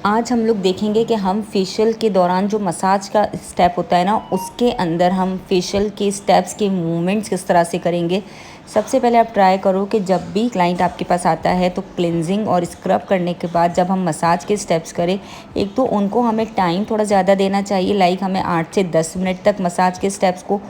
आज हम लोग देखेंगे कि हम फेशियल के दौरान जो मसाज का स्टेप होता है ना, उसके अंदर हम फेशियल के स्टेप्स के मूवमेंट्स किस तरह से करेंगे। सबसे पहले आप ट्राई करो कि जब भी क्लाइंट आपके पास आता है तो क्लिनजिंग और स्क्रब करने के बाद जब हम मसाज के स्टेप्स करें, एक तो उनको हमें टाइम थोड़ा ज़्यादा देना चाहिए, लाइक हमें 8 से 10 मिनट तक मसाज के स्टेप्स को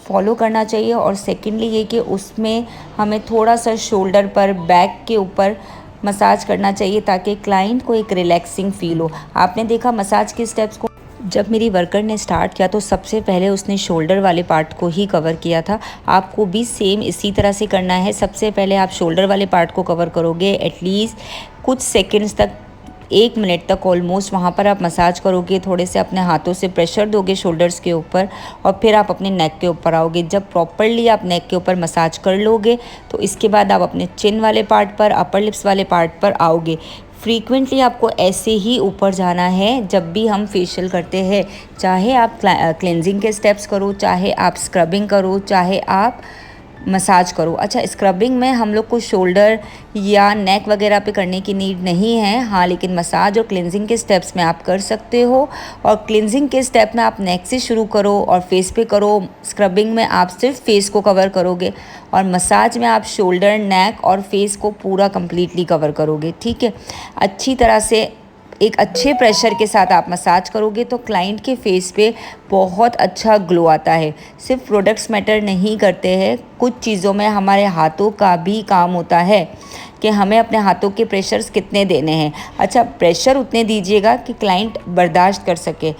फॉलो करना चाहिए। और सेकेंडली ये कि उसमें हमें थोड़ा सा शोल्डर पर, बैक के ऊपर मसाज करना चाहिए ताकि क्लाइंट को एक रिलैक्सिंग फ़ील हो। आपने देखा मसाज के स्टेप्स को जब मेरी वर्कर ने स्टार्ट किया तो सबसे पहले उसने शोल्डर वाले पार्ट को ही कवर किया था। आपको भी सेम इसी तरह से करना है। सबसे पहले आप शोल्डर वाले पार्ट को कवर करोगे, एटलीस्ट कुछ सेकंड्स तक, 1 मिनट तक ऑलमोस्ट वहाँ पर आप मसाज करोगे। थोड़े से अपने हाथों से प्रेशर दोगे शोल्डर्स के ऊपर और फिर आप अपने नेक के ऊपर आओगे। जब प्रॉपरली आप नेक के ऊपर मसाज कर लोगे तो इसके बाद आप अपने चिन वाले पार्ट पर, अपर लिप्स वाले पार्ट पर आओगे। फ्रीक्वेंटली आपको ऐसे ही ऊपर जाना है जब भी हम फेशियल करते हैं, चाहे आप क्लेंजिंग के स्टेप्स करो, चाहे आप स्क्रबिंग करो, चाहे आप मसाज करो। अच्छा, स्क्रबिंग में हम लोग को शोल्डर या नेक वगैरह पे करने की नीड नहीं है, हाँ, लेकिन मसाज और क्लिनजिंग के स्टेप्स में आप कर सकते हो। और क्लिनजिंग के स्टेप में आप नेक से शुरू करो और फेस पे करो। स्क्रबिंग में आप सिर्फ फेस को कवर करोगे और मसाज में आप शोल्डर, नेक और फेस को पूरा कम्प्लीटली कवर करोगे। ठीक है, अच्छी तरह से एक अच्छे प्रेशर के साथ आप मसाज करोगे तो क्लाइंट के फेस पे बहुत अच्छा ग्लो आता है। सिर्फ प्रोडक्ट्स मैटर नहीं करते हैं, कुछ चीज़ों में हमारे हाथों का भी काम होता है कि हमें अपने हाथों के प्रेशर्स कितने देने हैं। अच्छा, प्रेशर उतने दीजिएगा कि क्लाइंट बर्दाश्त कर सके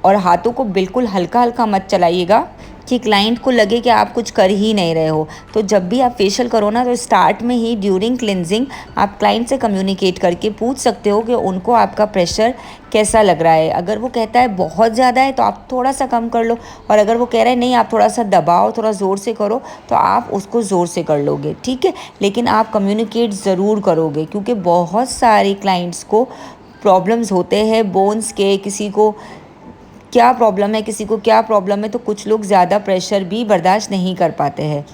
और हाथों को बिल्कुल हल्का हल्का मत चलाइएगा कि क्लाइंट को लगे कि आप कुछ कर ही नहीं रहे हो। तो जब भी आप फेशियल करो ना, तो स्टार्ट में ही ड्यूरिंग क्लिनजिंग आप क्लाइंट से कम्युनिकेट करके पूछ सकते हो कि उनको आपका प्रेशर कैसा लग रहा है। अगर वो कहता है बहुत ज़्यादा है तो आप थोड़ा सा कम कर लो, और अगर वो कह रहा है नहीं आप थोड़ा सा दबाओ, थोड़ा ज़ोर से करो, तो आप उसको ज़ोर से कर लोगे। ठीक है, लेकिन आप कम्युनिकेट ज़रूर करोगे क्योंकि बहुत सारे क्लाइंट्स को प्रॉब्लम्स होते हैं बोन्स के, किसी को क्या प्रॉब्लम है, किसी को क्या प्रॉब्लम है, तो कुछ लोग ज़्यादा प्रेशर भी बर्दाश्त नहीं कर पाते हैं।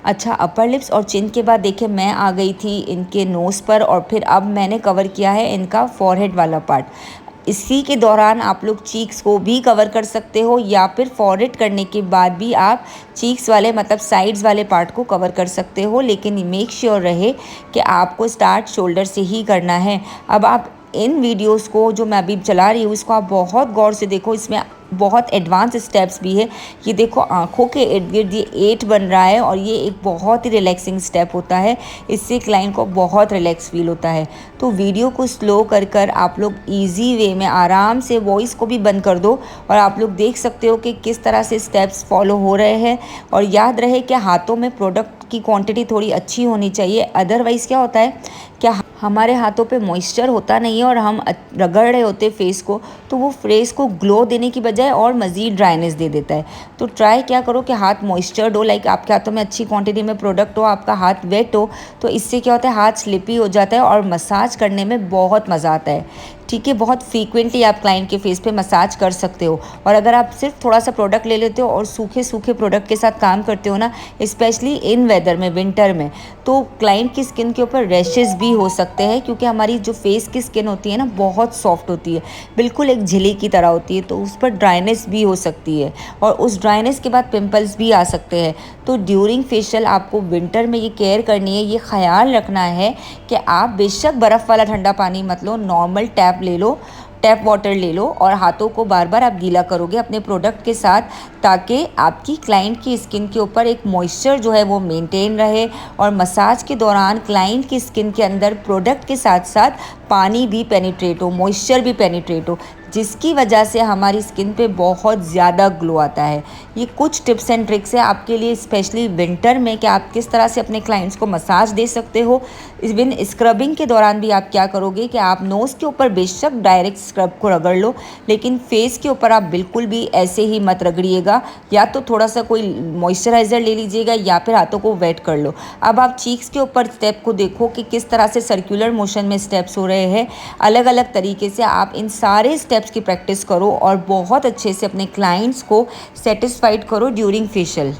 अच्छा, अपर लिप्स और चिन के बाद देखिए मैं आ गई थी इनके नोज़ पर और फिर अब मैंने कवर किया है इनका फॉरहेड वाला पार्ट। इसी के दौरान आप लोग चीक्स को भी कवर कर सकते हो या फिर फॉरहेड करने के बाद भी आप चीक्स वाले, मतलब साइड्स वाले पार्ट को कवर कर सकते हो, लेकिन मेक श्योर रहे कि आपको स्टार्ट शोल्डर से ही करना है। अब आप इन वीडियोस को जो मैं अभी चला रही हूँ इसको आप बहुत गौर से देखो, इसमें बहुत एडवांस स्टेप्स भी है। ये देखो आँखों के इर्द गिर्द ये 8 बन रहा है और ये एक बहुत ही रिलैक्सिंग स्टेप होता है, इससे क्लाइंट को बहुत रिलैक्स फील होता है। तो वीडियो को स्लो कर आप लोग इजी वे में आराम से वॉइस को भी बंद कर दो और आप लोग देख सकते हो कि किस तरह से स्टेप्स फॉलो हो रहे हैं। और याद रहे कि हाथों में प्रोडक्ट की क्वांटिटी थोड़ी अच्छी होनी चाहिए, अदरवाइज़ क्या होता है क्या हमारे हाथों पे मॉइस्चर होता नहीं है और हम रगड़ रहे होते फेस को, तो वो फेस को ग्लो देने की बजाय और मज़ीद ड्राइनेस दे देता है। तो ट्राई क्या करो कि हाथ मॉइस्चर्ड हो, लाइक आपके हाथों में अच्छी क्वांटिटी में प्रोडक्ट हो, आपका हाथ वेट हो, तो इससे क्या होता है हाथ स्लिपी हो जाता है और मसाज करने में बहुत मज़ा आता है। ठीक है, बहुत फ्रीक्वेंटली आप क्लाइंट के फेस पे मसाज कर सकते हो। और अगर आप सिर्फ थोड़ा सा प्रोडक्ट ले लेते हो और सूखे सूखे प्रोडक्ट के साथ काम करते हो ना, स्पेशली इन वेदर में, विंटर में, तो क्लाइंट की स्किन के ऊपर रैशेस भी हो सकते हैं क्योंकि हमारी जो फेस की स्किन होती है ना बहुत सॉफ्ट होती है, बिल्कुल एक झिल्ली की तरह होती है, तो उस पर ड्राइनेस भी हो सकती है और उस ड्राइनेस के बाद पिंपल्स भी आ सकते हैं। तो ड्यूरिंग फेशियल आपको विंटर में ये केयर करनी है, ये ख्याल रखना है कि आप बेशक बर्फ़ वाला ठंडा पानी मत लो, नॉर्मल टैप ले लो, टैप वाटर ले लो और हाथों को बार बार आप गीला करोगे अपने प्रोडक्ट के साथ ताकि आपकी क्लाइंट की स्किन के ऊपर एक मॉइस्चर जो है वो मेंटेन रहे और मसाज के दौरान क्लाइंट की स्किन के अंदर प्रोडक्ट के साथ साथ पानी भी पेनिट्रेट हो, मॉइस्चर भी पेनिट्रेट हो, जिसकी वजह से हमारी स्किन पे बहुत ज़्यादा ग्लो आता है। ये कुछ टिप्स एंड ट्रिक्स है आपके लिए स्पेशली विंटर में कि आप किस तरह से अपने क्लाइंट्स को मसाज दे सकते हो। इवन स्क्रबिंग के दौरान भी आप क्या करोगे कि आप नोज़ के ऊपर बेशक डायरेक्ट स्क्रब को रगड़ लो, लेकिन फेस के ऊपर आप बिल्कुल भी ऐसे ही मत रगड़िएगा, या तो थोड़ा सा कोई मॉइस्चराइज़र ले लीजिएगा या फिर हाथों को वेट कर लो। अब आप चीक्स के ऊपर स्टेप को देखो कि किस तरह से सर्कुलर मोशन में स्टेप्स हो रहे हैं, अलग अलग तरीके से आप इन सारे स्टेप्स की प्रैक्टिस करो और बहुत अच्छे से अपने क्लाइंट्स को सेटिस्फाइड करो ड्यूरिंग फेशियल।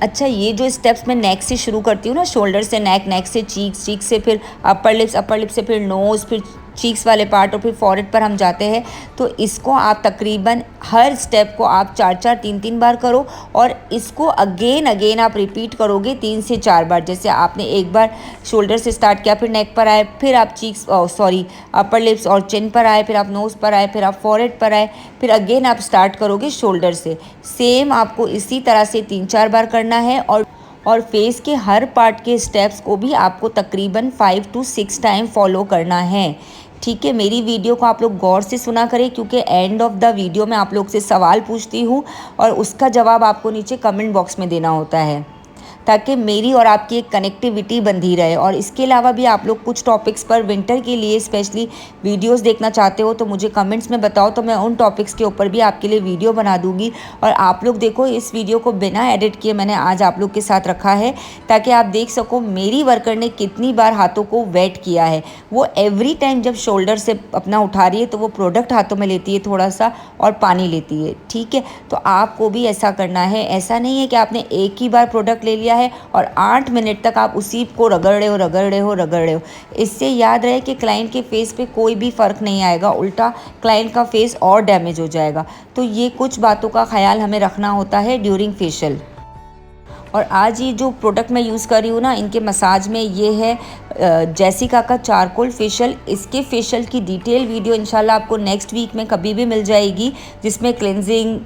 अच्छा, ये जो स्टेप्स मैं नेक से शुरू करती हूँ ना, शोल्डर से नेक, नेक से चीक, चीक से फिर अपर लिप्स, अपर लिप्स से फिर नोज़, फिर चीक्स वाले पार्ट और फिर फॉरहेड पर हम जाते हैं। तो इसको आप तकरीबन हर स्टेप को आप 4-4 3-3 बार करो और इसको अगेन आप रिपीट करोगे 3 से 4 बार। जैसे आपने एक बार शोल्डर से स्टार्ट किया, फिर नेक पर आए, फिर आप अपर लिप्स और चिन पर आए, फिर आप नोज़ पर आए, फिर आप फॉरहेड पर आए, फिर अगेन आप स्टार्ट करोगे शोल्डर से। सेम आपको इसी तरह से 3-4 बार करना है और फेस के हर पार्ट के स्टेप्स को भी आपको तकरीबन 5 to 6 टाइम फॉलो करना है। ठीक है, मेरी वीडियो को आप लोग गौर से सुना करें क्योंकि एंड ऑफ द वीडियो में आप लोग से सवाल पूछती हूँ और उसका जवाब आपको नीचे कमेंट बॉक्स में देना होता है ताकि मेरी और आपकी एक कनेक्टिविटी बंधी रहे। और इसके अलावा भी आप लोग कुछ टॉपिक्स पर विंटर के लिए स्पेशली वीडियोस देखना चाहते हो तो मुझे कमेंट्स में बताओ, तो मैं उन टॉपिक्स के ऊपर भी आपके लिए वीडियो बना दूंगी। और आप लोग देखो, इस वीडियो को बिना एडिट किए मैंने आज आप लोग के साथ रखा है ताकि आप देख सको मेरी वर्कर ने कितनी बार हाथों को वेट किया है। वो एवरी टाइम जब शोल्डर से अपना उठा रही है तो वो प्रोडक्ट हाथों में लेती है थोड़ा सा और पानी लेती है। ठीक है, तो आपको भी ऐसा करना है। ऐसा नहीं है कि आपने एक ही बार प्रोडक्ट ले लिया है और 8 मिनट तक आप उसी को रगड़ रहे हो। इससे याद रहे कि क्लाइंट के फेस पे कोई भी फ़र्क नहीं आएगा, उल्टा क्लाइंट का फेस और डैमेज हो जाएगा। तो ये कुछ बातों का ख्याल हमें रखना होता है ड्यूरिंग फेशियल। और आज ये जो प्रोडक्ट मैं यूज़ कर रही हूँ ना, इनके मसाज में ये है जेसिका का चारकोल फेशियल। इसके फेशियल की डिटेल वीडियो इंशाल्लाह आपको नेक्स्ट वीक में कभी भी मिल जाएगी, जिसमें क्लिनजिंग,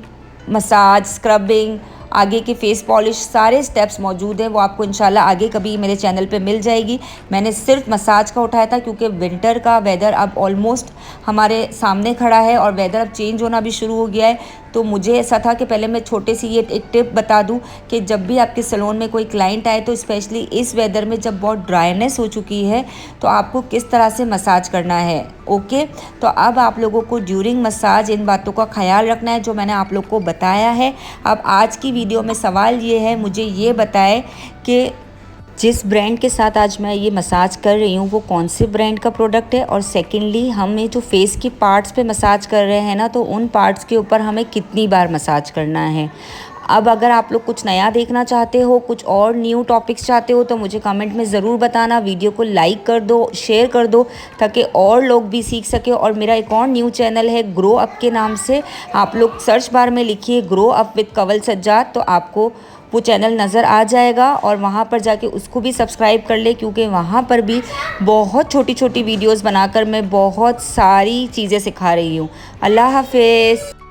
मसाज, स्क्रबिंग, आगे के फेस पॉलिश सारे स्टेप्स मौजूद हैं। वो आपको इंशाल्लाह आगे कभी मेरे चैनल पे मिल जाएगी। मैंने सिर्फ मसाज का उठाया था क्योंकि विंटर का वेदर अब ऑलमोस्ट हमारे सामने खड़ा है और वेदर अब चेंज होना भी शुरू हो गया है। तो मुझे ऐसा था कि पहले मैं छोटे सी ये एक टिप बता दूं कि जब भी आपके सैलून में कोई क्लाइंट आए तो स्पेशली इस वेदर में जब बहुत ड्राइनेस हो चुकी है तो आपको किस तरह से मसाज करना है। ओके, तो अब आप लोगों को ड्यूरिंग मसाज इन बातों का ख्याल रखना है जो मैंने आप लोग को बताया है। अब आज की वीडियो में सवाल ये है, मुझे ये बताएं कि जिस ब्रांड के साथ आज मैं ये मसाज कर रही हूँ वो कौन से ब्रांड का प्रोडक्ट है। और सेकेंडली, हमें जो फेस के पार्ट्स पे मसाज कर रहे हैं ना, तो उन पार्ट्स के ऊपर हमें कितनी बार मसाज करना है। अब अगर आप लोग कुछ नया देखना चाहते हो, कुछ और न्यू टॉपिक्स चाहते हो तो मुझे कमेंट में ज़रूर बताना। वीडियो को लाइक कर दो, शेयर कर दो ताकि और लोग भी सीख सके। और मेरा एक और न्यू चैनल है ग्रो अप के नाम से, आप लोग सर्च बार में लिखिए grow up with Kanwal Sajjad तो आपको वो चैनल नज़र आ जाएगा और वहाँ पर जाके उसको भी सब्सक्राइब कर ले क्योंकि वहाँ पर भी बहुत छोटी छोटी वीडियोस बनाकर मैं बहुत सारी चीज़ें सिखा रही हूँ। अल्लाह हाफिज़।